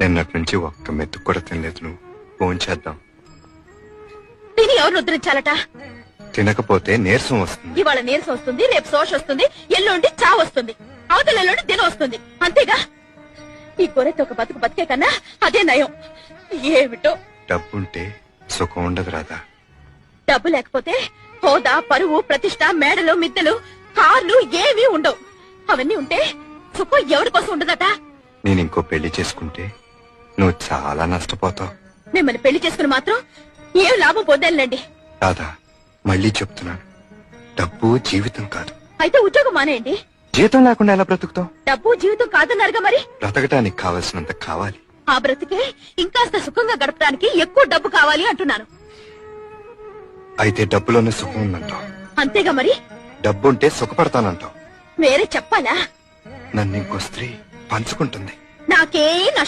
నిన్నటి నుంచి ఒక్క మెతుకు కూడా తినలేదు. నువ్వు ఫోన్ చేద్దాం. తిని ఎవరు ఉద్ధరించాలట? తినకపోతే నీరసం వస్తుంది. ఇవాళ నీరసం వస్తుంది, రేపు శోష వస్తుంది, ఎల్లుండి చావు వస్తుంది, అవతల ఎల్లుండి దినం వస్తుంది. అంతేగా? ఈ గొర్రెతో ఒక బతుకు బతికే కన్నా అదే నయం. ఏమిటో. డబ్బుంటే సుఖం ఉండదు రాదా? డబ్బు లేకపోతే హోదా, పరువు, ప్రతిష్ట, మేడలు, మిద్దెలు, కార్లు ఏమీ ఉండవు. అవన్నీ ఉంటే సుఖం ఎవరి కోసం ఉండదట? నేను ఇంకో పెళ్లి చేసుకుంటే నువ్వు చాలా నష్టపోతావు. మిమ్మల్ని పెళ్లి చేసుకుని మాత్రం ఏం లాభం పొందాలండి. రాదా, మళ్ళీ చెప్తున్నాను, డబ్బు జీవితం కాదు. అయితే ఉద్యోగం మానేయండి. జీతం లేకుండా ఎలా బ్రతుకుతావు? డబ్బు జీవితం కాదన్నారుగా మరి. బ్రతకటానికి కావలసినంత కావాలి. ఆ బ్రతికే ఇంకాస్త సుఖంగా గడపడానికి ఎక్కువ డబ్బు కావాలి అంటున్నాను. అయితే డబ్బులోనే సుఖం ఉందంటావు. అంతేగా మరి. డబ్బుంటే సుఖపడతానంటావు. వేరే చెప్పాలా? నన్ను ఇంకో స్త్రీ పంచుకుంటుంది. నాకే నష్టం.